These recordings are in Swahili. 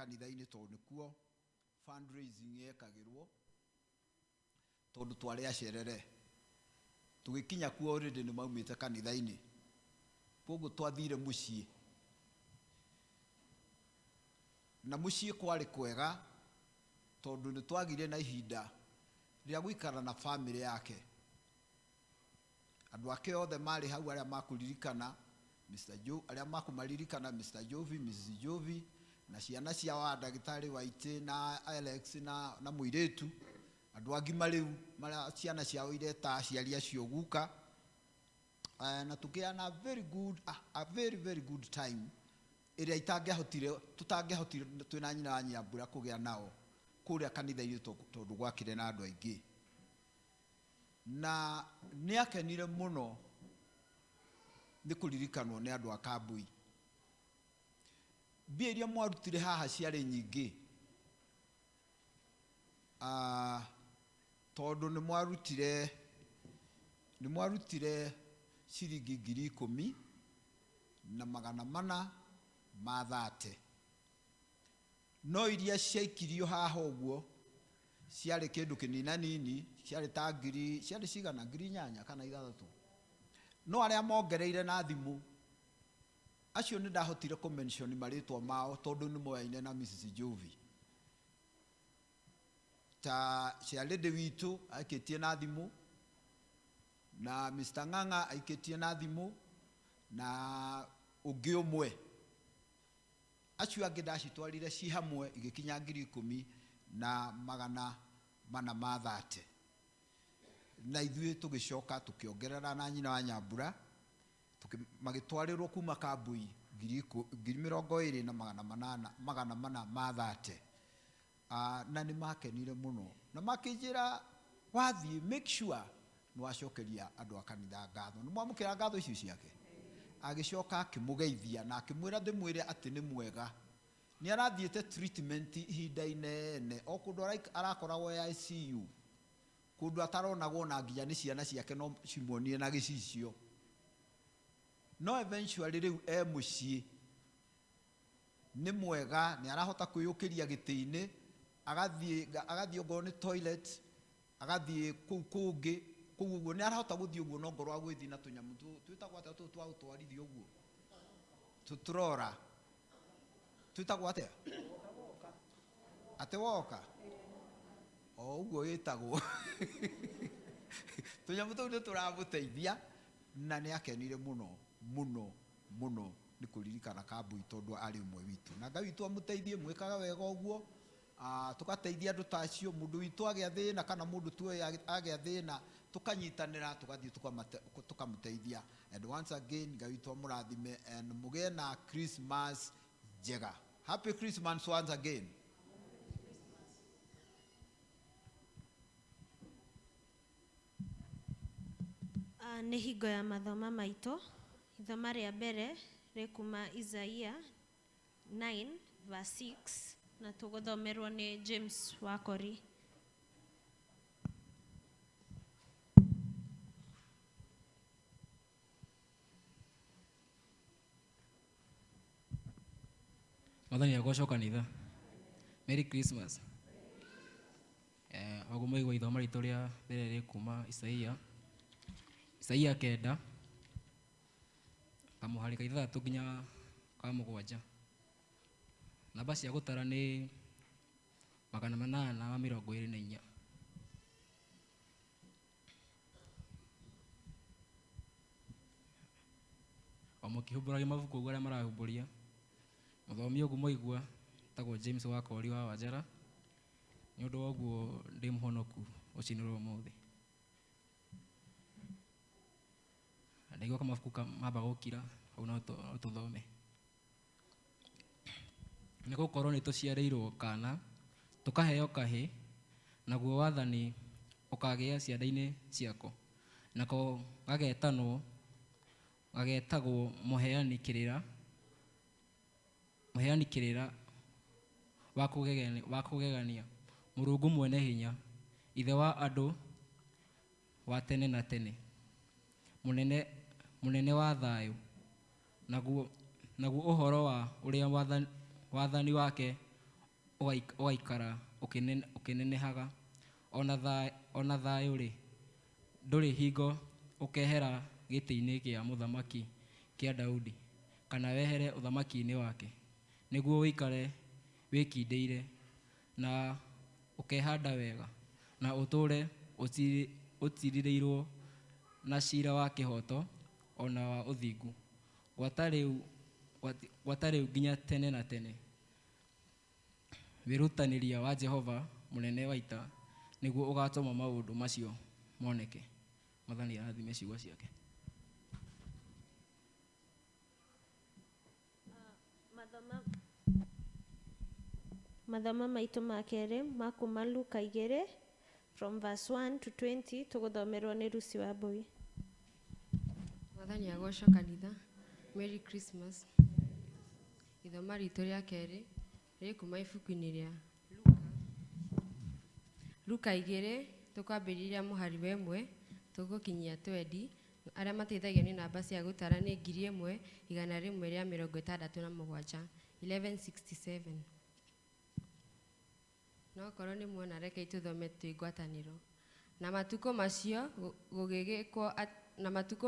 kanitha-inĩ tondũ nĩkuo fundraising yekagĩrwo, tondũ twarĩ acerere tũgĩkinya kuo already nĩ maumĩte kanitha-inĩ, koguo twathire mũciĩ, na mũciĩ kwarĩ kwega tondũ nĩ twagire na ihinda rĩa gũikara na family yake. Andũ ake othe marĩ hau, arĩa makũririkana arĩa makũmaririkana Mr. Jovi, Mrs. Jovi, na ciana cia wa ndagĩtarĩ Waitĩ na Alex na mũirĩtu, andũ agima rĩu marĩa ciana ciao ireta aciari acio guka, na tũkĩana very good time ĩrĩa tũtangĩahotire twĩna nyina wa Nyambura kũgĩa nao kũrĩa kanitha-inĩ tondũ gwakĩrĩ na andũ aingĩ. Na nĩ akenire mũno nĩ kũririkanwo nĩ andũ a Kambui. Mbia iria mwarutire haha ciarĩ nyingĩ, tondũ nĩ mwarutire ciringi 10,430, no iria ciaikirio haha ũguo ciarĩ kĩndũ kĩninanini, ciarĩ ta ciarĩ cigana 8,000 kana 6. No arĩa mongereire na thimũ acio nĩ ndahotire kũmention marĩtwa mao tondũ nĩ moyaine na Mrs. Jovi. Ta ciarĩndĩ witũ aikĩtie na thimũ, na Mr. Ng'ang'a aikĩtie na thimũ, na ũngĩ ũmwe. Acio angĩ ndacitwarire ci hamwe igĩkinya 10,430. Na ithuĩ tũgĩcoka tũkĩongerera na nyina wa Nyambura, magĩtwarĩrwo kuma Kambui 20,430. Na nĩ makenire mũno, na makĩnjĩra wathiĩ make sure nĩ wacokeria andũ a kanitha ngatho. Nĩ mwamũkĩra ngatho icio ciake? Agĩcoka akĩmũgeithia na akĩmwĩra ndĩmwĩre atĩ nĩ mwega. Nĩ arathiĩte treatment ihinda inene, o kũndũ arakoragwo ya ICU, kũndũ ataronagwo na nginya nĩ ciana ciake no cimuonie na gĩcicio. No eventually rĩu mũciĩ nĩ mwega, nĩ arahota kwĩyũkĩria gĩtĩ-inĩ, agathiĩ ongorwo nĩ toilet, agathiĩ kũu kũngĩ, kũu ũguo nĩ arahota gũthiĩ ũguo no ngorwo agwĩthiĩ na tũnyamũ twĩtagwo atĩa tũtũ twa gũtwarithia ũguo, tũtrora twĩtagwo atĩa? Atĩ woka o ũguo wĩtagwo. Tũnyamũ tũu nĩ tũramũteithia, na nĩ akenire mũno nĩ kũririkana Kambui tondũ arĩ ũmwe witũ. Na Ngai witũ amũteithie, mwĩkaga wega ũguo, tũgateithia andũ ta acio. Mũndũ witũ agĩa thĩna kana mũndũ tuoĩ agĩa thĩna, tũkanyitanĩra tũgathiĩ tũkamũteithia. And once again, Ngai witũ amũrathime, and mũgĩe na Christmas njega. Happy Christmas once again. Nĩ hingo ya mathoma maitũ. Ithoma rĩa mbere rĩkuma Isaia 9:6 na tũgũthomerwo nĩ James Wakori. Mwathani agocwo kanitha. Merry Christmas. Oguo mũigua ithoma ritũ rĩa mbere rĩkuma Isaia 9, kamũhari ka 3 nginya ka 7. Namba cia gũtara nĩ 824. O mũkĩhumbũragia mabuku ũguo arĩa marahumbũria. Mũthomi ũguo mũigua tagwo James Wakori wa Wanjara. Nĩ ũndũ woguo ndĩ mũhonoku ũcinĩrwo ũmũthĩ. Ndaigua kama mabuku mamba gũkira, hau no tũthome. Nĩ gũkorwo nĩtũciarĩirwo kaana, tũkaheo kahĩĩ, naguo wathani ũkagĩa ciande-inĩ ciako. Nako gageetagwo Mũheani Kĩrĩra wa Kũgegania, Mũrungu Mwene Hinya, Ithe wa Andũ wa tene na tene, mũnene wa Thaayũ. Naguo ũhoro wa ũrĩa wathani wake ũgaikara ũkĩnenehaga, ona thayũ rĩ ndũrĩ hingo ũkehera gĩtĩ-inĩ kĩa mũthamaki kĩa Daudi, kana wehere ũthamaki-inĩ wake, nĩguo ũikare wĩkindĩire na ũkehanda wega, na ũtũũre ũtirĩrĩirwo na ciira wa kĩhoto ona wa ũthingu, gwata rĩu nginya tene na tene. Wĩrutanĩria wa Jehova mũnene wa ita nĩguo ũgatũma maũndũ macio moneke. Mwathani arathime ciugo ciake. Mathoma maitũ ma kerĩ ma kuma Luka 2 from verse 1 to 20 tũgũthomerwo nĩ Lucy wa Mbui. Mwathani agocwo kanitha. Merry Christmas. Ithoma ritũ rĩa kerĩ rĩ kuma ibuku-inĩ rĩa Luka 2 tũkwambĩrĩria mũhari wa 1 tũgũkinyia 20. Arĩa mateithagia nĩ namba cia gũtara nĩ 1167 1167. No korwo nĩ muona reke itũthome twĩ ngwatanĩro. Na matukũ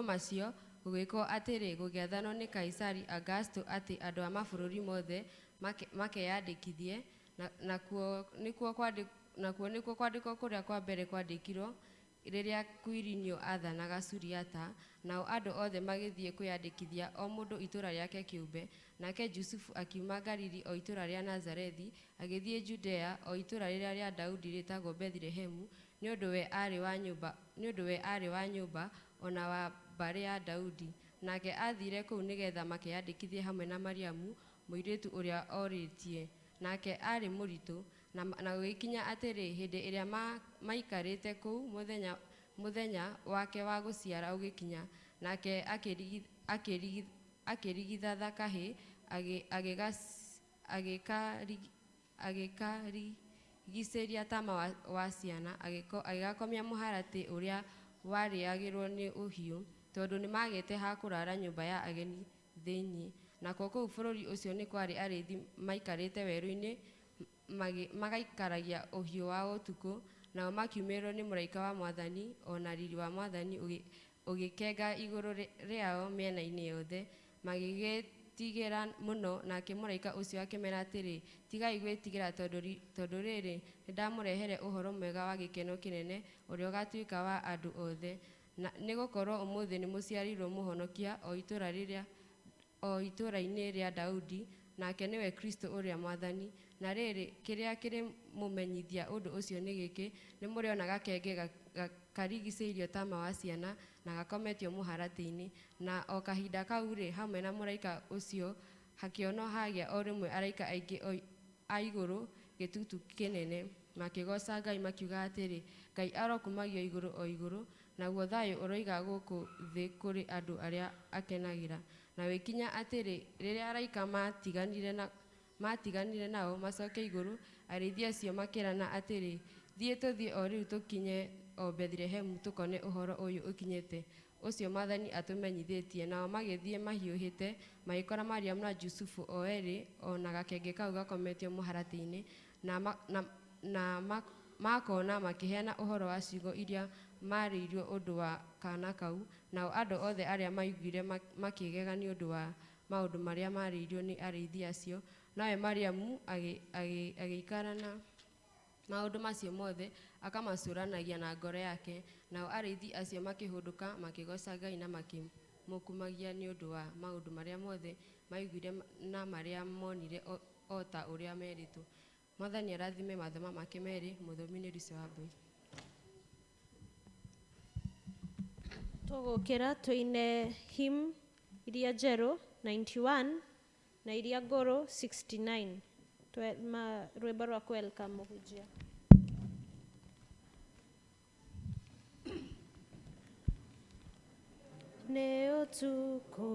macio gũgĩkwo atĩrĩ gũgĩathanwo nĩ Kaisari Augusto atĩ andũ a mabũrũri mothe makeyandĩkithie, nakuo nĩkuo kwandĩkwo kũrĩa kwa mbere kwandĩkirwo rĩrĩa Kwirinio athanaga Suriata. Nao andũ othe magĩthiĩ kwĩyandĩkithia o mũndũ itũũra rĩake kĩũmbe. Nake Jusufu akiuma Galili o itũũra rĩa Nazarethi agĩthiĩ Judea o itũũra rĩrĩa rĩa Daudi rĩtagwo Bethlehemu, nĩ ũndũ we arĩ wa nyũmba ona wa mbarĩ ya Daudi. Nake athire kũu nĩgetha makeyandĩkithie hamwe na Mariamu mũirĩtu ũrĩa orĩtie, nake arĩ mũritũ. Na gũgĩkinya atĩrĩ hĩndĩ ĩrĩa maikarĩte kũu mũthenya wake wa gũciara ũgĩkinya, nake akĩrigithatha kahĩĩ agĩkarigicĩria tama wa ciana, agĩgakomia mũharatĩ ũrĩa warĩagĩrwo nĩ ũhiũ, tondũ nĩ magĩte ha kũrara nyũmba ya ageni thĩinĩ. Nako kũu bũrũri ũcio nĩ kwarĩ arĩithi maikarĩte werũ-inĩ magaikaragia ũhiũ wa ũtukũ, nao makiumĩrwo nĩ mũraika wa Mwathani, ona riri wa Mwathani ũgĩkenga igũrũ rĩao mĩena-inĩ yothe, magĩgĩtigĩra mũno. Nake mũraika ũcio akĩmera atĩrĩ, tigai gwĩtigĩra, tondũ rĩrĩ nĩndamũrehere ũhoro mwega wa gĩkeno kĩnene ũrĩa ũgatuĩka wa andũ othe. Nĩ gũkorwo ũmũthĩ nĩ mũciarĩirwo mũhonokia o itũũra-inĩ rĩa Daudi, nake nĩwe Kristo ũrĩa Mwathani. Na rĩrĩ kĩrĩa kĩrĩmũmenyithia ũndũ ũcio nĩ gĩkĩ: nĩ mũrĩona gakenge karigicĩirio tama wa ciana na gakometio mũharatĩ-inĩ. Na o kahinda kau-rĩ, hamwe na mũraika ũcio hakĩonwo hagĩa o rĩmwe araika aingĩ a igũrũ gĩtutu kĩnene, makĩgoca Ngai makiuga atĩrĩ, Ngai arokumagio igũrũ o igũrũ, naguo thayũ ũroiga gũkũ thĩ kũrĩ andũ arĩa akenagĩra. Na wĩkinya atĩrĩ rĩrĩa araika matiganire nao macoke igũrũ, arĩithi acio makĩrana atĩrĩ, thiĩ tũthiĩ o rĩu tũkinye o Bethlehemu tũkone ũhoro ũyũ ũkinyĩte, ũcio Mwathani atũmenyithĩtie. Nao magĩthiĩ mahiũhĩte, magĩkora Mariamu na Jusufu o erĩ ona gakenge kau gakometio mũharatĩ-inĩ, na makona makĩheana ũhoro wa ciugo iria marĩirio ũndũ wa kaana kau. Nao andũ othe arĩa maiguire makĩgega nĩ ũndũ wa maũndũ marĩa marĩirio nĩ arĩithi acio. Nawe Mariamu agĩikara na maũndũ macio mothe akamacũranagia na ngoro yake. Nao arĩithi acio makĩhũndũka makĩgoca Ngai na makĩmũkumagia nĩ ũndũ wa maũndũ marĩa mothe maiguire na marĩa monire o ta ũrĩa merĩtwo. Mwathani arathime mathoma make merĩ. Mũthomi nĩ Lucy wa Mbui. Tũgũkĩra tũine hymn iria njerũ 91 na iria ngũrũ 69. Rwĩmbo rwa welcome mũhunjia. Nĩ ũtukũ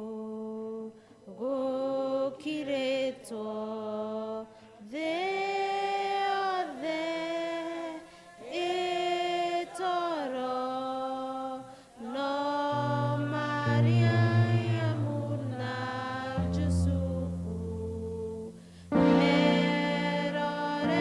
gũkirĩtwo thĩ yothe ĩtoro, no Mariamu na Jusufu merorete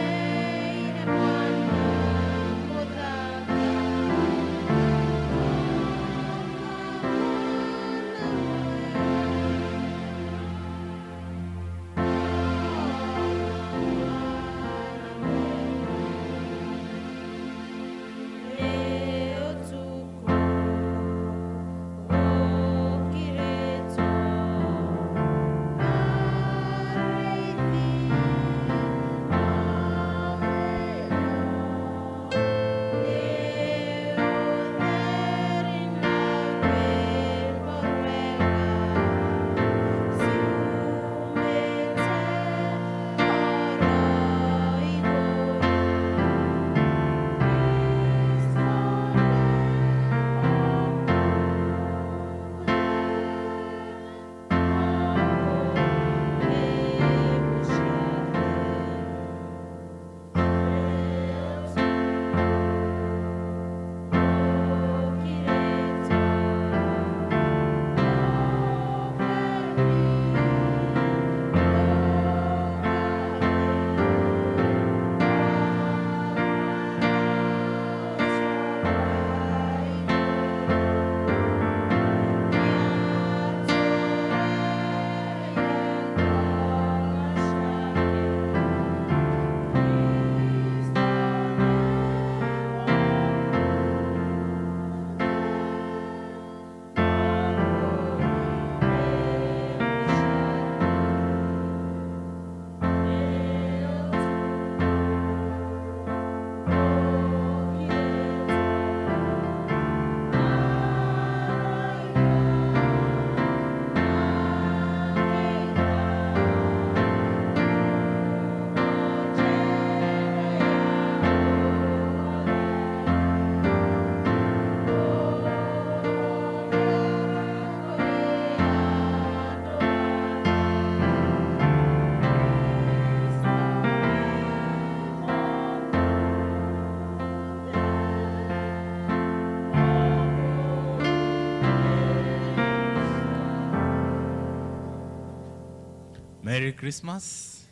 Merry Christmas.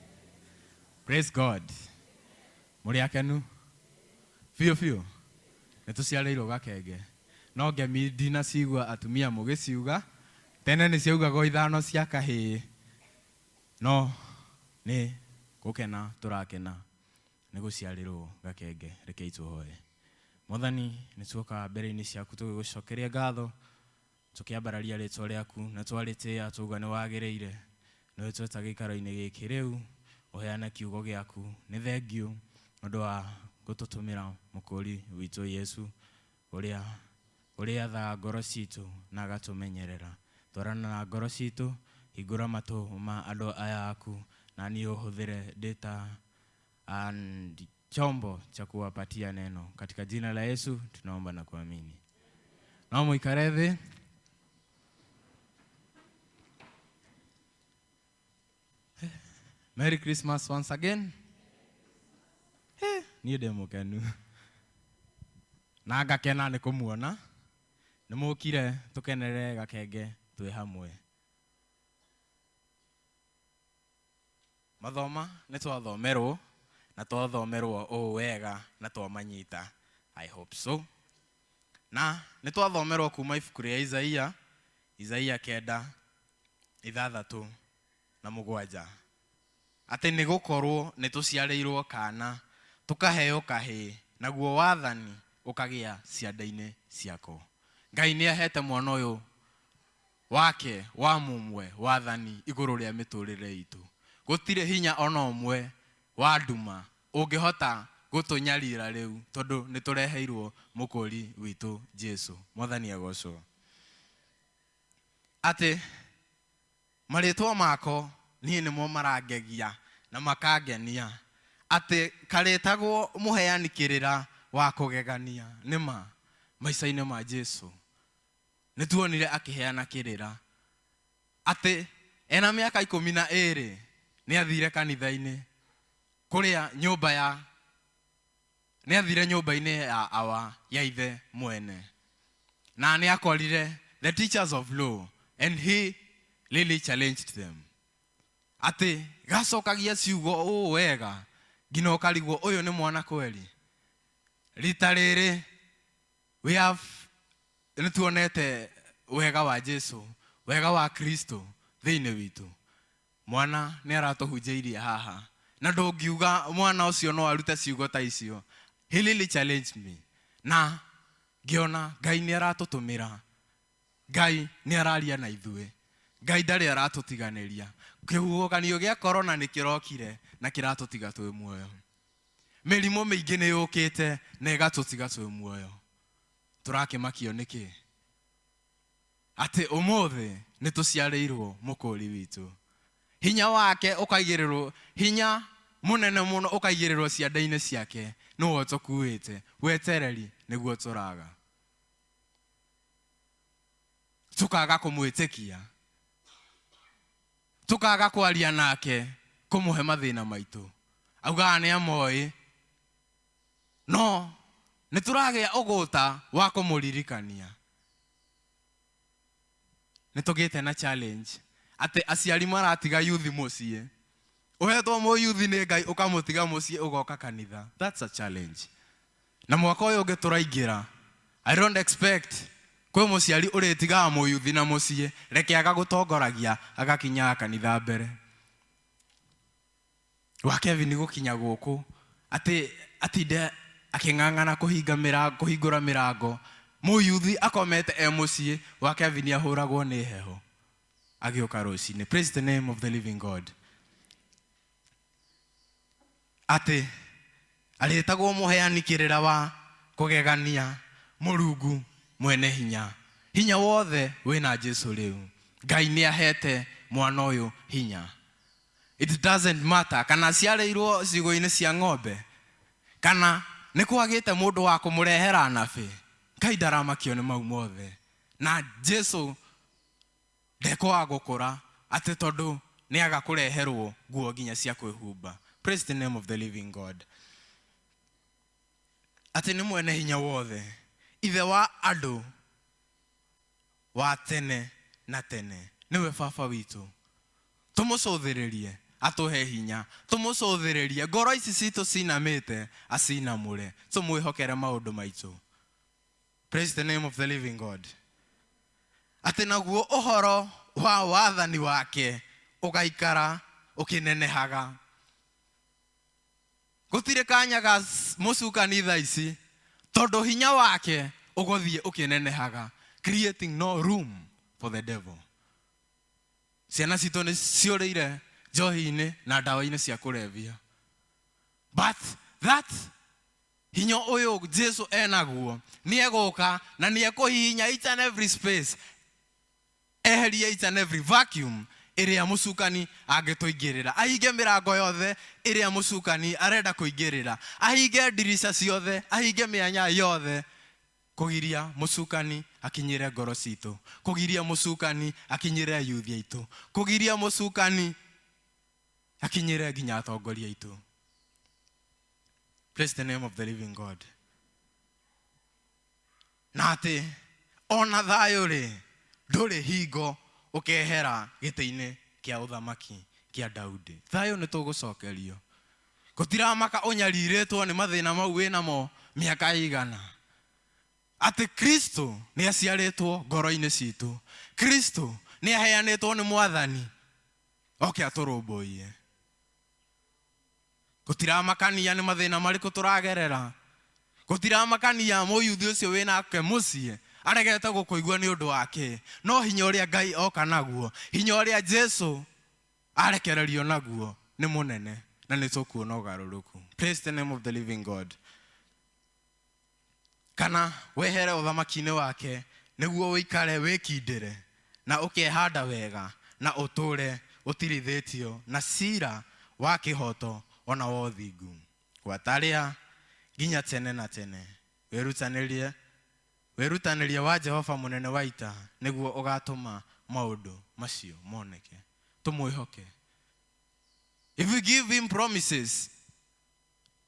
Praise God. Muri akenu. Fio. Nĩtũciarĩirwo gakenge. No ngemi ndina cigua atumia mũgĩciuga. Tene nĩ ciaugago ithano cia kahĩĩ. No nĩ gũkena tũrakena nĩ gũciarĩrwo gakenge. Rekei tũhoe. Mwathani nĩtuoka mbere-inĩ ciaku tũgĩgũcokeria ngatho. Tũkĩambararia rĩtwa rĩaku na twarĩtĩĩa tuga nĩ wagĩrĩire. Nĩwe tweta gĩikaro-inĩ gĩkĩ rĩu. Ũheane kiugo gĩaku. Nĩ thengio ũndũ wa gũtũtũmĩra mũkũri witũ Yesu ũrĩa athaa ngoro citũ na agatũmenyerera. Twarana na ngoro citũ, hingũra matũ ma andũ aya aku na niĩ ũhũthĩre ndĩta chombo cha kuwapatia neno. Katika jina la Yesu tunaomba na kuamini. Na muikare thĩ. Merry Christmas once again. Niĩ ndĩ mũkenu. Na ngakena nĩ kũmuona. Nĩ mũkire tũkenere gakenge twĩ hamwe. Mathoma nĩ twathomerwo na twathomerwo ũũ wega na twamanyita. I hope so. Na nĩ twathomerwo kuma ibuku rĩa Isaia. Isaia 9:6 atĩ nĩ gũkorwo nĩtũciarĩirwo kaana, tũkaheo kahĩĩ, naguo wathani ũkagĩa ciande-inĩ ciako. Ngai nĩ ahete mwana ũyũ wake wa mũmwe wathani igũrũ rĩa mĩtũrĩre itũ. Gũtirĩ hinya ona ũmwe wa nduma ũngĩhota gũtũnyarira rĩu tondũ nĩtũreheirwo mũkũri witũ Jesu. Mwathani agocwo. Atĩ marĩtwa mako niĩ nĩmo marangegia na makangenia. Atĩ karĩtagwo mũheani kĩrĩra wa kũgegania. Nĩma maica-inĩ ma Jesu nĩtuonire akĩheana kĩrĩra. Atĩ ena mĩaka 12 nĩathire kanitha-inĩ kũrĩa nĩathire nyũmba-inĩ ya awa ya Ithe mwene. Na nĩakorire the teachers of law and he really challenged them. Atĩ gacokagia ciugo ũũ wega nginya ũkarigwo ũyũ nĩ mwana kweli. Rita rĩrĩ nĩtuonete wega wa Jesu, wega wa Kristo thĩinĩ witũ. Mwana nĩ aratũhunjĩirie haha na ndũngiuga mwana ũcio no arute ciugo ta icio. He really challenged me. Na ngiona Ngai nĩ aratũtũmĩra. Ngai nĩ araria na ithuĩ. Ngai ndarĩ aratũtiganĩria. Kĩhuhũkanio gĩa korona nĩ kĩrokire na kĩratũtiga twĩ muoyo. Mĩrimũ mĩingĩ nĩ yũkĩte na ĩgatũtiga twĩ muoyo. Tũrakĩmakio nĩkĩ? Atĩ ũmũthĩ nĩtũciarĩirwo mũkũri witũ. Hinya wake ũkaigĩrĩrwo, hinya mũnene mũno ũkaigĩrĩrwo ciande-inĩ ciake. Nĩwe ũtũkuĩte, wetereri nĩguo tũraga. Tũkaga kũmwĩtĩkia. Tũkaga kwaria nake kũmũhe mathĩna maitũ. Augaga nĩ amoĩ. No nĩtũragĩa ũgũta wa kũmũririkania. Nĩtũgĩte na challenge atĩ aciari maratiga yuthi mũciĩ. Ũhetwo mũyuthi nĩ Ngai ũkamũtiga mũciĩ ũgoka kanitha. That's a challenge. Na mwaka ũyũ ũngĩ tũraingĩra, I don't expect kwĩ mũciari ũrĩtigaga mũyuthi na mũciĩ, reke agagũtongoragia agakinya kanitha mbere. Wa Kevin gũkinya gũkũ atĩ atinde akĩng'ang'ana kũhingũra mĩrango. Mũyuthi akomete mũciĩ, wa Kevin ahũragwo nĩ heho agĩũka rũcinĩ. Praise the name of the living God. Atĩ arĩtagwo mũheani kĩrĩra wa kũgegania, Mũrungu mwene hinya. Hinya wothe wĩna Jesu rĩu. Ngai nĩ ahete mwana ũyũ hinya. It doesn't matter kana ciarĩirwo ciugo-inĩ cia ng'ombe kana nĩ kwagĩte mũndũ wa kũmũrehera nabe. Ngai ndaramakio nĩ mau mothe. Na Jesu ndekwaga gũkũra atĩ tondũ nĩaga kũreherwo nguo nginya cia kwĩhumba. Praise the name of the living God. Atĩ nĩ mwene hinya wothe, Ithe wa andũ wa tene na tene, nĩwe baba witũ. tũmũcũthĩrĩrie atũhe hinya, tũmũcũthĩrĩrie ngoro ici citũ cinamĩte acinamũre, tũmwĩhokere maũndũ maitũ. Praise the name of the living God. Atĩ naguo ũhoro wa wathani wake ũgaikara ũkĩnenehaga. Gũtirĩ kanya ga mũcukani thaa ici, tondũ hinya wake ũgũthiĩ ũkĩnenehaga, creating no room for the devil. Ciana citũ nĩ ciũrĩire njohi-inĩ na ndawa-inĩ cia kũrebia. But that hinya ũyũ Jesu enaguo nĩ egũka na nĩ ekũhihinya each and every space, eherie each and every vacuum ĩrĩa mũcukani angĩtũingĩrĩra, ahinge mĩrango yothe ĩrĩa mũcukani arenda kũingĩrĩra, ahinge ndirica ciothe, ahinge mĩanya yothe, kũgiria mũcukani akinyĩre ngoro citũ, kũgiria mũcukani akinyĩre youth aitũ, kũgiria mũcukani akinyĩre nginya atongoria aitũ. Praise the name of the living God. Na atĩ ona thayũ rĩ ndũrĩ hingo ũkehera gĩtĩ-inĩ kĩa ũthamaki kĩa Daudi. Thayũ nĩ tũgũcokerio. Gũtiramaka ũnyarirĩtwo nĩ mathĩna mau wĩnamo mĩaka igana. Atĩ Kristo nĩ aciarĩtwo ngoro-inĩ citũ. Kristo nĩ aheanĩtwo nĩ Mwathani oke atũrũmbũiye. Gũtiramakania nĩ mathĩna marĩkũ tũragerera. Gũtiramakania mũyuthi ũcio wĩnake mũciĩ aregete gũkũigua nĩ ũndũ wake. No hinya ũrĩa Ngai oka naguo, hinya ũrĩa Jesu arekererio naguo nĩ mũnene na nĩ tũkuona ũgarũrũku. Praise the name of the living God. Kana wehere ũthamaki-inĩ wake nĩguo ũikare wĩkindĩre na ũkehanda wega na ũtũre ũtirithĩtio na cira wa kĩhoto ona wa ũthingu. Gwatarĩa nginya tene na tene. Wĩrutanĩrie wa Jehova mũnene wa ita nĩguo ũgatũma maũndũ macio moneke. Tũmwĩhoke. If we give him promises,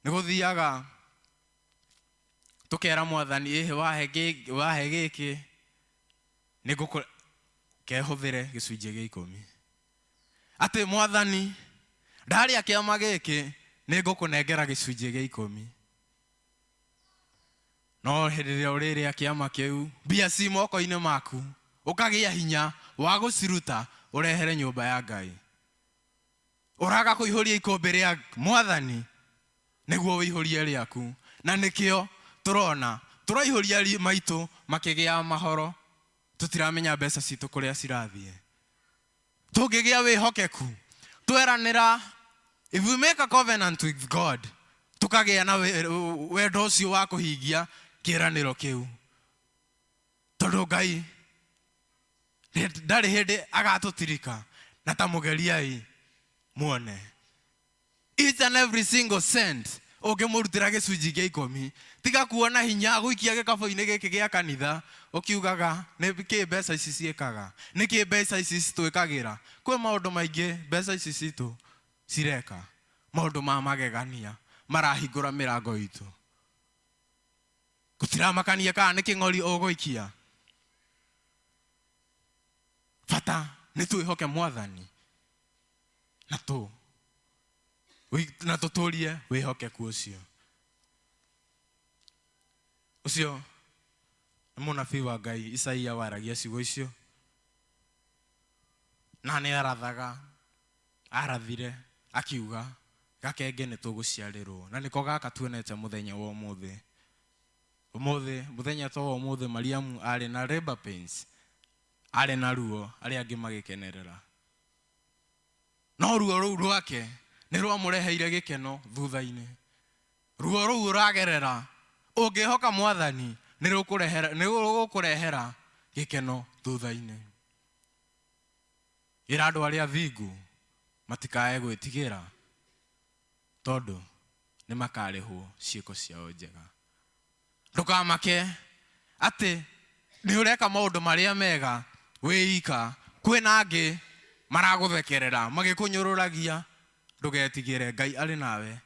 nĩgũthiaga tũkera Mwathani wahe gĩkĩ nĩngũkehũthĩre gĩcunjĩ gĩa 10. Atĩ Mwathani ndarĩa kĩama gĩkĩ nĩngũkũnengera gĩcunjĩ gĩa 10. No hĩndĩ ĩrĩa ũrĩrĩa kĩama kĩu mbia ci moko-inĩ maku, ũkagĩa hinya wa gũciruta ũrehere nyũmba ya Ngai. Ũraga kũihũria ikũmbĩ rĩa Mwathani nĩguo wĩihũrie rĩaku. Na nĩkĩo tũrona tũraihũria maitũ makĩgĩa mahoro, tũtiramenya mbeca citũ kũrĩa cirathiĩ. Tũngĩgĩa wĩhokeku, tweranĩra, if we make a covenant with God, tukagĩa na wendo ũcio wa kũhingia kĩĩranĩro kĩu. Tondũ Ngai ndarĩ hĩndĩ agatũtirika na ta mũgeriai muone. Each and every single cent ũngĩmũrutĩra gĩcunjĩ gĩa 10, tiga kuona hinya gũikia gĩkabũ-inĩ gĩkĩ gĩa kanitha ũkiugaga nĩkĩ mbeca ici ciĩkaga, nĩkĩ mbeca ici citwĩkagĩra. Kwĩ maũndũ maingĩ mbeca ici citũ cireka, maũndũ ma magegania marahingũra mĩrango itũ. Gũtiramakania kana nĩ kĩng'ori ũgũikia. Bata nĩ twĩhoke Mwathani na tũtũrie wĩhokeku ũcio. Ũcio nĩ mũnabii wa Ngai Isaia waragia ciugo icio. Na nĩ arathire akiuga gakenge nĩ tũgũciarĩrwo. Na nĩko gaka tuonete mũthenya wa ũmũthĩ. Mũthenya ta wa ũmũthĩ Mariamu arĩ na labor pains, arĩ na ruo, arĩa angĩ magĩkenerera. No ruo rũu rwake nĩ rwamũreheire gĩkeno thutha-inĩ. Ruo rũu ũragerera ũngĩhoka Mwathani nĩ rũgũkũrehera gĩkeno thutha-inĩ. Ĩra andũ arĩa athingu matikae gwĩtigĩra, tondũ nĩ makarĩhwo ciĩko ciao njega. Ndũkamake atĩ nĩ ũreka maũndũ marĩa mega wĩika, kwĩna angĩ maragũthekerera magĩkũnyũrũragia. Ndũgetigĩre, Ngai arĩ nawe,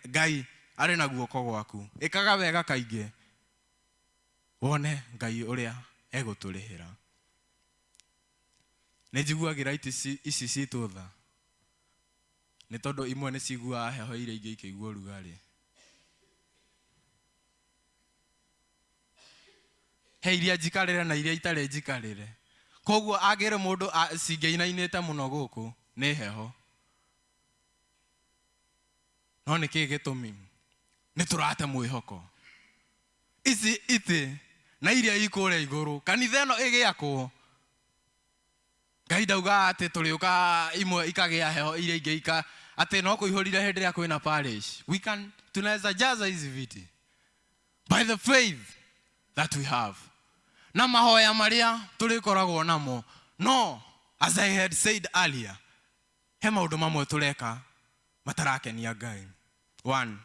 Ngai arĩ na guoko gwaku. Ĩkaga wega kaingĩ wone Ngai ũrĩa egũtũrĩhĩra. nĩ njiguagĩra ici citũ tha, nĩ tondũ imwe nĩ ciguaga heho iria ingĩ ikĩigua ũrugarĩ. He iria njikarĩre na iria itarĩ njikarĩre. Koguo agĩre mũndũ cingĩinainĩte mũno gũkũ nĩ heho. No nĩ kĩĩ gĩtũmi? Nĩ tũrate mwĩhoko. Ici itĩ na iria ikũrĩa igũrũ, kanitha ĩno ĩgĩakwo, Ngai ndauga atĩ tũrĩũka imwe ikagĩa heho iria ingĩ atĩ no kũihũrire hĩndĩ ĩrĩa kwĩna parish. Tunaweza jaza hizi viti by the faith that we have. Na mahoya marĩa tũrĩkoragwo namo. No, as I had said earlier, he maũndũ mamwe tũreka matarakenia Ngai. One,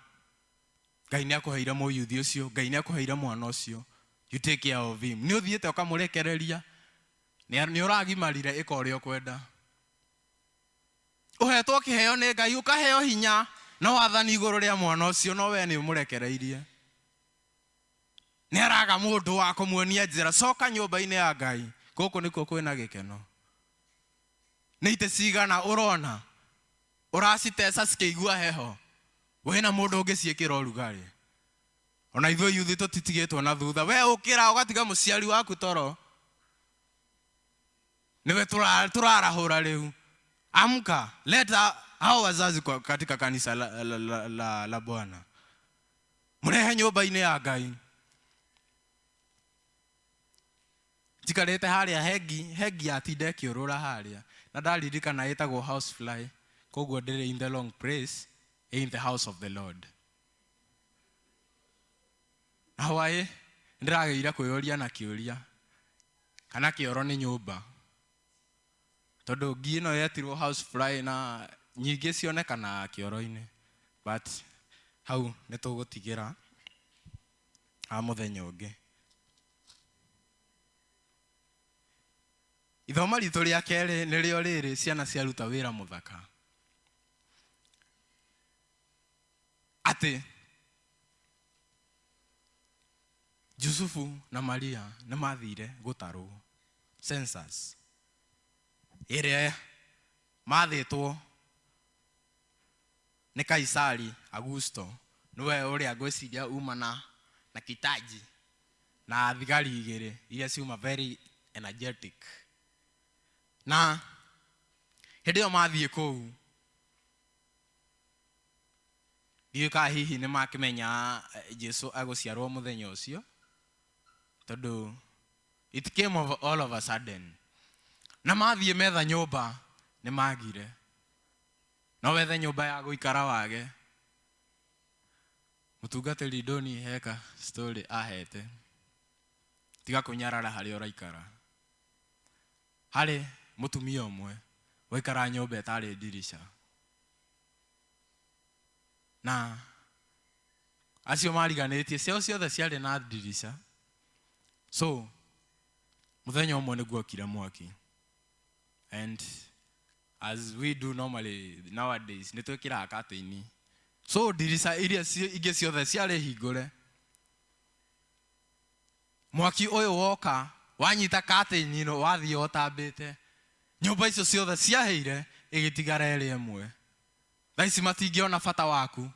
Ngai nĩ akũheire mũyuthi ũcio, Ngai nĩ akũheire mwana ũcio. You take care of him. Nĩ ũthiĩte ũkamũrekereria, nĩ ũragimarire ĩka ũrĩa ũkwenda. Ũhetwo kĩheo nĩ Ngai, ũkaheo hinya na wathani igũrũ rĩa mwana ũcio, no we nĩ ũmũrekereirie. Nĩ araga mũndũ wa kũmuonia njĩra, coka nyũmba-inĩ ya Ngai. Gũkũ nĩkuo kwĩna gĩkeno. Nĩ itĩ cigana ũrona ũraciteca cikĩigua heho, wĩna mũndũ ũngĩciĩkĩra ũrugarĩ. Ona ithuĩ yuthi tũtitigĩtwo na thutha. We ũkĩra ũgatiga mũciari waku toro, niwe turarahura rĩu. Amka, leta hao wazazi katika kanisa la Bwana, mrehe nyũmba-inĩ ya Ngai. Njikarĩte harĩa hegi atinda ĩkĩũrũra harĩa, na ndaririkana ĩtagwo house fly. Koguo ndĩrĩ in the long praise in the house of the Lord. Na hwaĩ ndĩrageire kwĩyũria na kĩũria kana kĩoro nĩ nyũmba, tondũ ngi ĩno yetirwo house fly na nyingĩ cionekana kĩoro-inĩ, but hau nĩ tũgũtigĩra mũthenya ũngĩ. Ithoma ritũ rĩa kerĩ nĩrĩo rĩrĩ, ciana ciaruta wĩra mũthaka. Atĩ Jusufu na Maria nĩ mathire gũtarwo census ĩrĩa mathĩtwo nĩ Kaisari Augusto, nĩwe ũrĩa ngwĩciria umana na kitaji na thigari igĩrĩ iria ciuma very energetic. Na hĩndĩ ĩyo mathiĩ kũu, ndiũĩ hihi nĩ makĩmenya Jesu agũciarwo mũthenya ũcio, tondũ it came all of a sudden. Na mathiĩ metha nyũmba nĩ magire. No wethe nyũmba ya gũikara wage. Mũtungatĩri ndoni heka story ahete, tiga kũnyarara harĩa ũraikara. Harĩ mũtumia ũmwe waikara nyũmba ĩtarĩ ndirisha, na acio mariganĩtie ciao ciothe ciarĩ na ndirisha. So mũthenya ũmwe nĩ guokire mwaki, and as we do normally nowadays nĩ twĩkĩraga curtain. So ndirisha iria ingĩ ciothe ciarĩ hingũre. Mwaki ũyũ woka wanyita curtain ĩno, wathiĩ ũtambĩte, nyũmba icio ciothe ciahĩire, ĩgĩtigara ĩrĩ ĩmwe. Thaa ici matingĩona bata waku,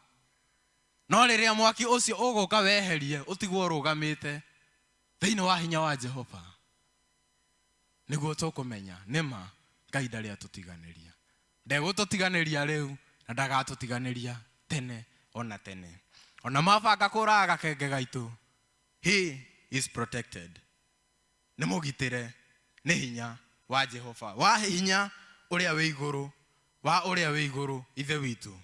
no rĩrĩa mwaki ũcio ũgũka weherie, ũtigwo ũrũgamĩte thĩinĩ wa hinya wa Jehova, nĩguo tũkũmenya nĩma Ngai ndarĩ atũtiganĩria. Ndegũtũtiganĩria rĩu na ndagatũtiganĩria tene ona tene. Ona mabanga kũraga gakenge gaitũ, he is protected. Nĩ mũgitĩre nĩ hinya wa Jehova, wa hinya ũrĩa wĩ igũrũ, wa ũrĩa wĩ igũrũ, Ithe witũ,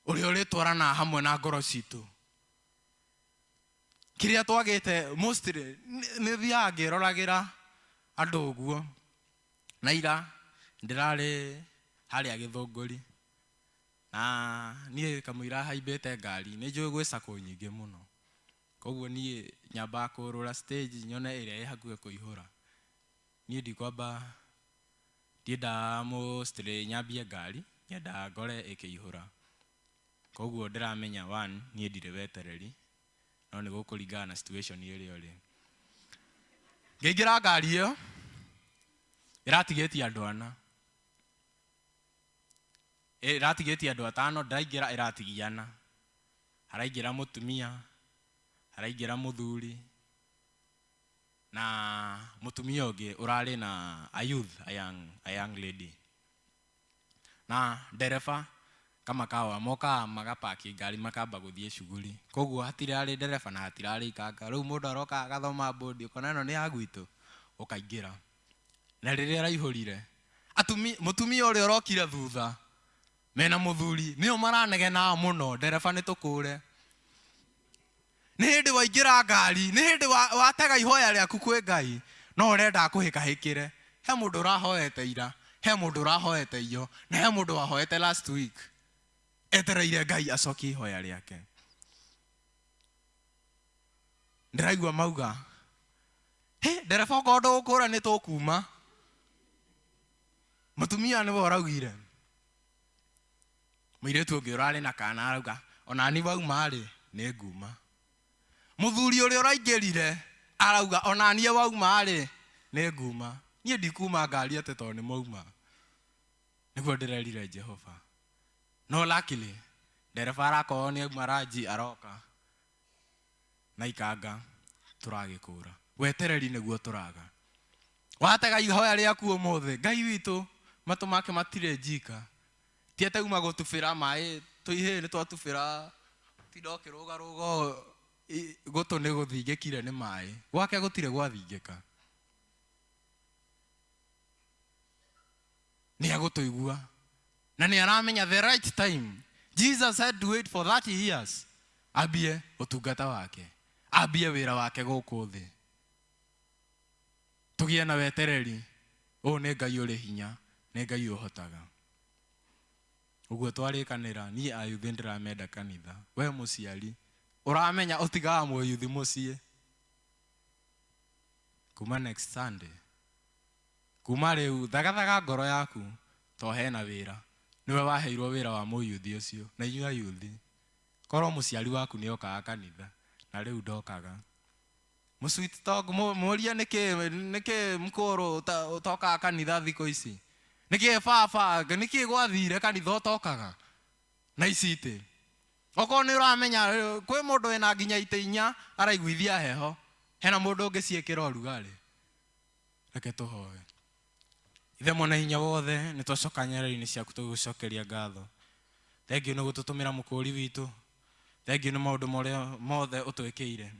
ũrĩa ũrĩtwarana hamwe na ngoro citũ. Kĩrĩa twagĩte mostly nĩ thiaga ngĩroragĩra andũ ũguo. Na ira ndĩrarĩ harĩa Gĩthũngũri, na niĩ kamũira haimbĩte ngari, nĩ njũĩ gwĩ sacco nyingĩ mũno. Koguo niĩ nyambaga kũrũra stage nyone ĩrĩa ĩ hakuhĩ kũihũra. Niĩ ndikwamba ndiendaga mostly nyambie ngari, nyendaga ngore ĩkĩihũra. Koguo ndĩramenya one, niĩ ndirĩ wetereri, no nĩ gũkũringana na situation ĩrĩa ũrĩ. Ngĩingĩra ngari ĩyo, ĩratigĩtie andũ ana, ĩratigĩtie andũ atano, ndĩraingĩra ĩratigiana. Haraingĩra mũtumia, haraingĩra mũthuri, na mũtumia ũngĩ ũrarĩ na a youth, a young lady. Na ndereba kamakawa moka magapaki ngari makamba gũthiĩ shughuli. Koguo hatirarĩ ndereba na hatirarĩ ikanga. Rĩu mũndũ aroka agathoma bodi, ũkona ĩno nĩ ya gwitũ, ũkaingĩra. Na rĩrĩa araihũrire, mũtumia ũrĩa ũrokire thutha mena mũthuri nĩo maranegena mũno, ndereba nĩ tũkũre. Nĩ hĩndĩ waingĩra ngari, nĩ hĩndĩ watega ihoya rĩaku kwĩ Ngai, no ũrenda akũhĩkahĩkĩre. He mũndũ ũrahoete ira, he mũndũ ũrahoete iyo, na he mũndũ wahoete last week. Etereire Ngai acokie ihoya rĩake. Ndĩraigua mauga, ndereba okorwo ndũgũkũra nĩ tũkuma. Mũtumia nĩwe ũraugire. Mũirĩtu ũngĩ ũrarĩ na kaana arauga, ona ni wauma-rĩ nĩ nguma. Mũthuri ũrĩa ũraingĩrire arauga, ona niĩ wauma-rĩ nĩ nguma. Niĩ ndikuma ngari atĩ tondũ nĩ mauma. Nĩguo ndĩrerire Jehova. No luckily, ndereba arakorwo nĩ auma ranji aroka na ikanga, tũragĩkũra. Wetereri nĩguo tũraga. Watega ihoya rĩaku ũmũthĩ, Ngai witũ matũ make matirĩ njika. Ti atĩ uma gũtubĩra maĩ, tũihĩ nĩ twatubĩra, tinda ũkĩrũgarũga gũtũ nĩ gũthingĩkire nĩ maĩ. Gwake gũtirĩ gwathingĩka. Nĩ agũtũigua. Na nĩ aramenya the right time. Jesus had to wait for 30 years. Ambie ũtungata wake. Ambie wĩra wake gũkũ thĩ. Tũgĩe na wetereri. Ũũ nĩ Ngai ũrĩ hinya. Nĩ Ngai ũhotaga. Ũguo twarĩkanĩra, niĩ ayuthi ndĩramenda kanitha. We mũciari, ũramenya ũtigaga mũyuthi mũciĩ. Kuma next Sunday. Kuma rĩu, thagathaga ngoro yaku, to hena wĩra. Niwe waheirwo wĩra wa mũyuthi ũcio. Na inyuĩ ayuthi. Korwo mũciari waku nĩ okaga kanitha. Na rĩu ndokaga. Mũsweet talk, mũria nĩkĩ mkũrũ ũtokaga kanitha thikũ ici. Nĩkĩ baba, nĩkĩ gwathire kanitha ũtokaga. Na ici itĩ. Okorwo nĩ ũramenya, kwĩ mũndũ wĩna nginya itĩ 4 araiguithia heho. Hena mũndũ ũngĩ ciĩkĩra ũrugarĩ. Reke tũhoe. Ithe Mwene Hinya Wothe, nĩ twacoka nyarĩrĩ-inĩ ciaku tũgũcokeria ngatho. Thengiũ nĩ gũtũtũmĩra mũkũri witũ. Thengiũ nĩ maũndũ marĩa mothe ũtwĩkĩire.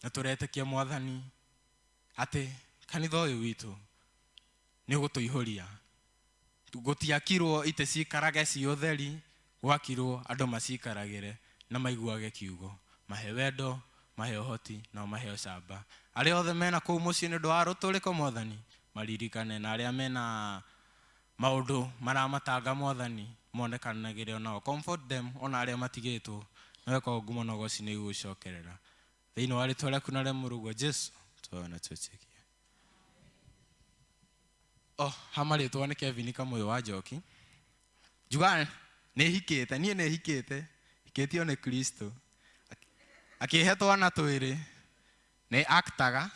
Na tũretĩkia Mwathani atĩ kanitha ũyũ witũ nĩ ũgũtũihũria. Gũtiakirwo itĩ cikarage ci ũtheri, gwakirwo andũ macikaragĩre na maiguage kiugo. Mahe wendo, mahe ũhoti na mahe ũcamba. Arĩa othe mena kũu mũciĩ nĩ ũndũ wa rũtũrĩko Mwathani, maririkane, na arĩa mena maũndũ maramatanga Mwathani, monekanagĩre onao. Comfort them, ona arĩa matigĩtwo. Nawe kwa ngumo na ũgooci nĩ igũgũcokerera. Thĩinĩ wa rĩĩtwa rĩaku na rĩa Mũrũgwo Jesũ, tũona twĩtĩkia. Hamarĩtwa nĩ Kevin Kamũi wa Njoki. Njuga nĩ hikĩte, niĩ nĩ hikĩte, hikĩtio nĩ Kristo. Akĩhe twana twĩrĩ, nĩ aktaga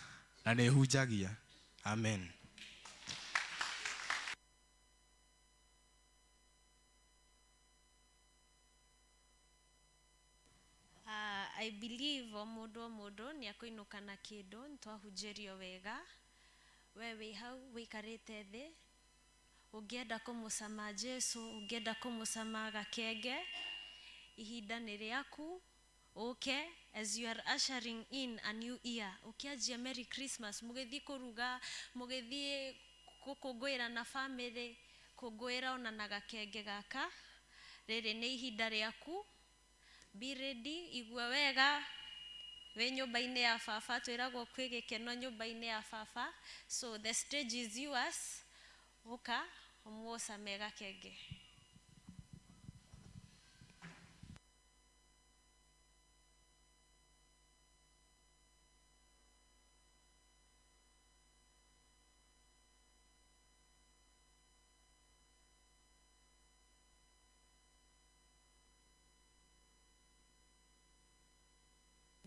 na nĩ hunjagia. Amen. I believe o mũndũ nĩ akũinũka na kĩndũ, nĩ twahunjĩrio wega. We wĩ hau wĩikarĩte thĩ, ũngĩenda kũmũcama Jesũ, ũngĩenda kũmũcama gakenge, ihinda nĩ rĩaku. Okay, as you are ushering in a new year, ũkĩanjia Merry Christmas, mũgĩthiĩ kũruga, mũgĩthiĩ gũkũngũĩra na family, kũngũĩra ona na gakenge gaka. Rĩrĩ nĩ ihinda rĩaku. Be ready, igua wega. We nyũmba-inĩ ya baba, twĩragwo kwĩ gĩkeno nyũmba-inĩ ya baba. So the stage is yours. Ũka, ũmũcame gakenge.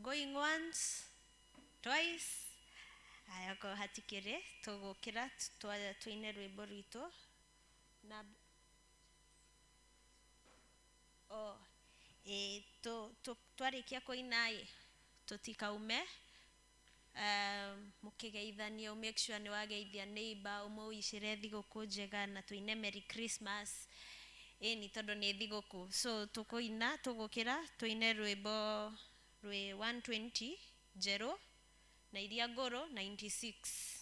Going once, twice, Haya ko hatikĩrĩ tũgũkĩra tũine rwĩmbo rwitũ na twarĩkia kũina tũtikaume mũkĩgeithanio, make sure nĩ wageithia neighbor, ũmũicĩre thigũkũ njega na tũine Merry Christmas ni tondũ nĩ thigũkũ. So tũkũina tũgũkĩra tũine rwĩmbo rwĩ 120 njerũ na iria ngũrũ 96.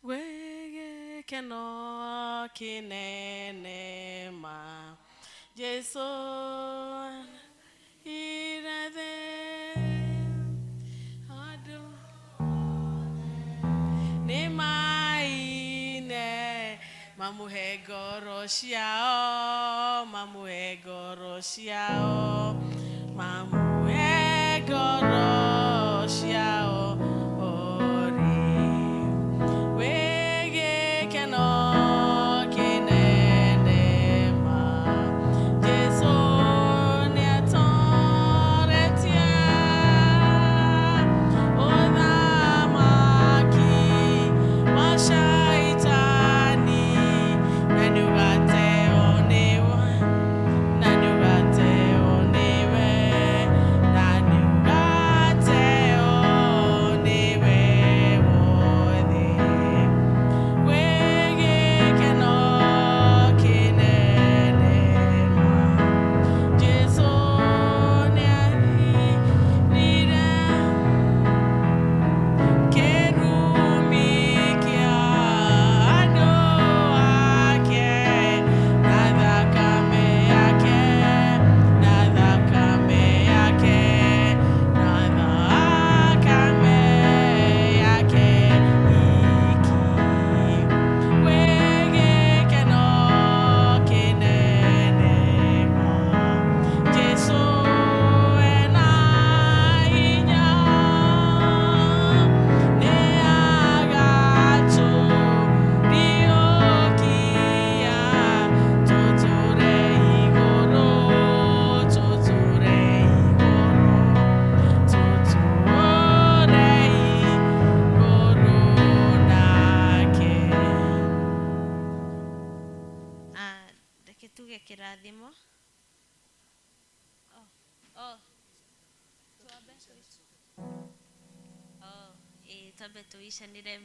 Gwĩgĩkeno kĩnene ma Jesũ irathe andũ nĩ maine mamũhe ngoro ciao, mamũhe ngoro ciao, mamũhe ngoro ciao.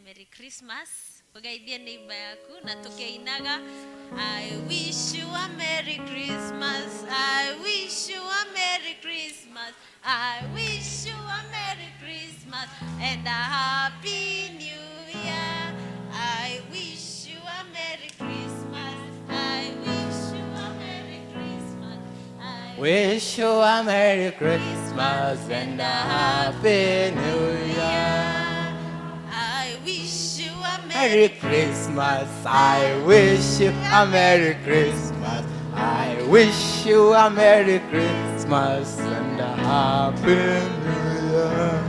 Merry Christmas. Ugeithie neighbor yaku na tukeinaga I wish you a Merry Christmas. I wish you a Merry Christmas. I wish you a Merry Christmas and a Happy New Year. I wish you a Merry Christmas. I wish you a Merry Christmas. I wish you a Merry Christmas and a Happy New Year. Merry Christmas, I wish you a Merry Christmas. I wish you a Merry Christmas and a Happy New Year.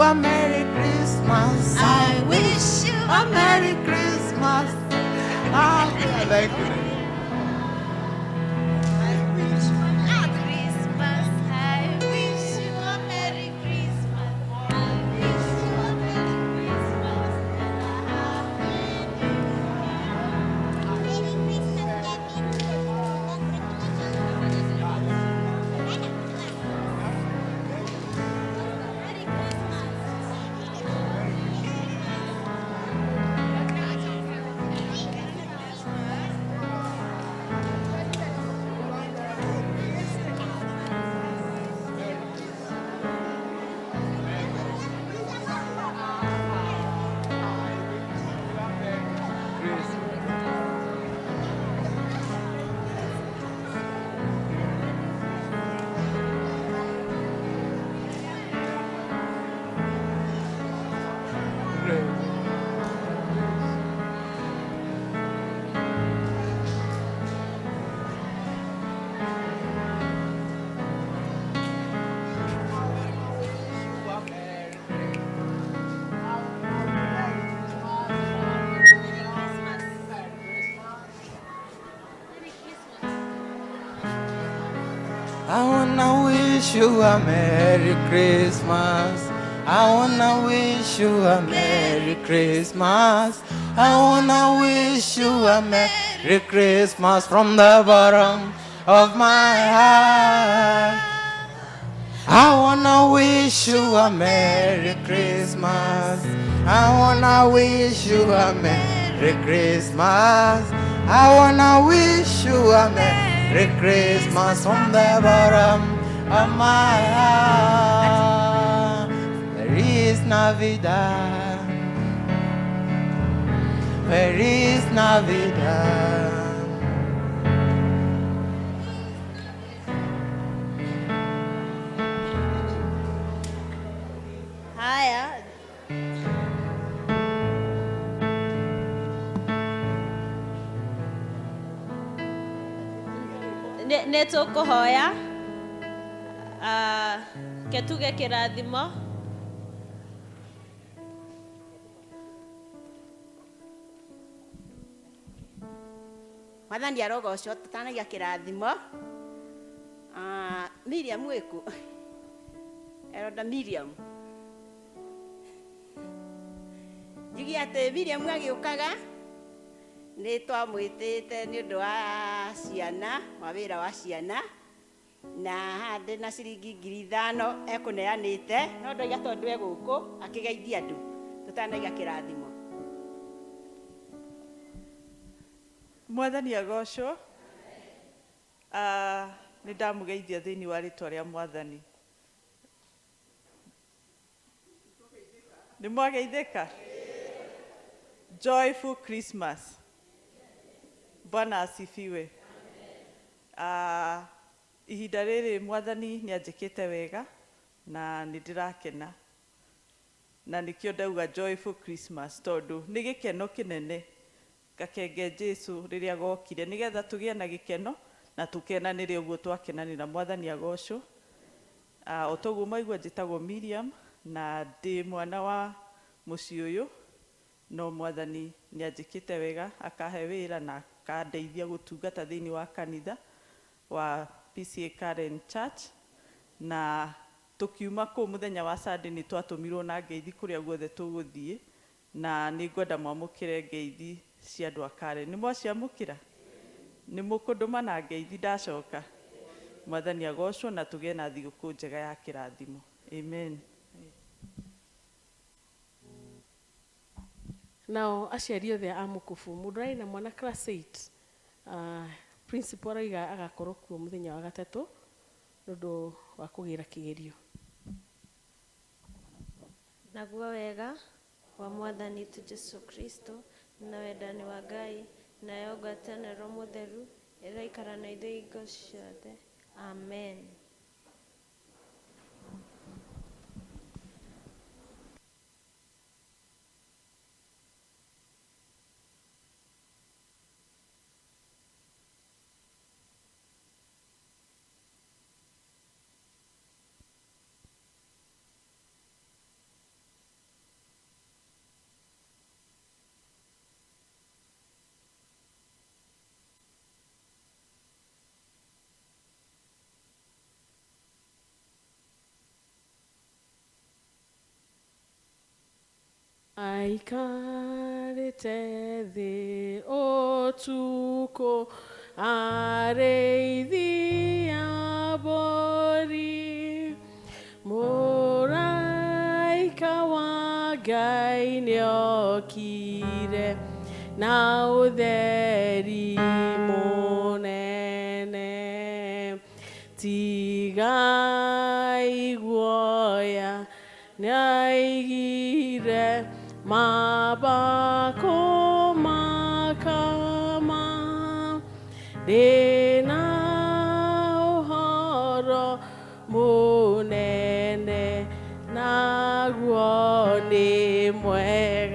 A Merry Christmas. I wish you a Merry Christmas. I like it. I wish you a Merry Christmas. I wish you a Merry Christmas. I wish you a Merry Christmas and a Happy New Year. wanna wish you a Merry Christmas. I wanna wish you a Merry Christmas. I wanna wish you a Merry Christmas from the bottom of my heart. I wanna wish you a Merry Christmas. I wanna wish you a Merry Christmas. I wanna wish you a Merry Christmas from the bottom of my heart. Feliz Navidad. Feliz Navidad. Haya, nĩ tũkũhoya ke tuge kĩrathimo. Mwathani arogocwo tutanagia kĩrathimo. Miriam wĩku eroda Miriam njigi atĩ Miriam agĩũkaga nĩ twamwĩtĩte nĩ ũndũ wa ciana wa wĩra wa ciana na handĩ na ciringi 5,000 ekũneanĩte no ndoiga tondũ e gũkũ akĩgeithia andũ tutanaiga kĩrathimo. Mwathani agocwo. Nĩ ndamũgeithia thĩinĩ wa rĩtwa rĩa Mwathani. Nĩ mwageithĩka? Joyful Christmas. Bwana asifiwe. Ihinda rĩrĩ Mwathani nĩ anjĩkĩte wega na nĩ ndĩrakena. Na nĩkĩo ndauga Joyful Christmas tondũ nĩ gĩkeno kĩnene gakenge Jesu rĩrĩa gokire nĩgetha tũgĩe na gĩkeno na tũkenanĩre ũguo twakenanĩra. Mwathani agocwo. Otoguo maigua njĩtagwo Miriam na ndĩ mwana wa mũciĩ ũyũ no Mwathani nĩ anjĩkĩte wega akahe wĩra na akandeithia gũtungata thĩinĩ wa kanitha wa PCEA Church na tukiuma kũ mũthenya wa Sunday nĩ twatũmirwo na ngeithi kũrĩa guothe tũgũthiĩ na nĩ ngwenda mwamũkĩre ngeithi cia andũ a Karen. Nĩ mwaciamũkĩra? Nĩ mũkũndũma na ngeithi ndacoka. Mwathani agocwo na tũgĩe na thigũkũ njega ya kĩrathimo. Amen. Nao aciari othe a mũkũbũ mũndũ arĩ na mwana class 8 principal arauga agakorwo kuo mũthenya wa gatatũ nĩũndũ wa kũgĩra kĩgerio. Naguo wega wa Mwathani tu Jesu Kristo na wendani wa Ngai na yo ngwatanĩro mũtheru ĩraikara na ithuĩ hingo ciothe. Amen. Aikarĩte thĩ ũtukũ arĩithia mbũri, mũraika wa Ngai nĩokire na ũtheri mũnene, tigai guoya nĩaigire mabako makama, ndĩna ũhoro mũnene naguo nĩ mwega.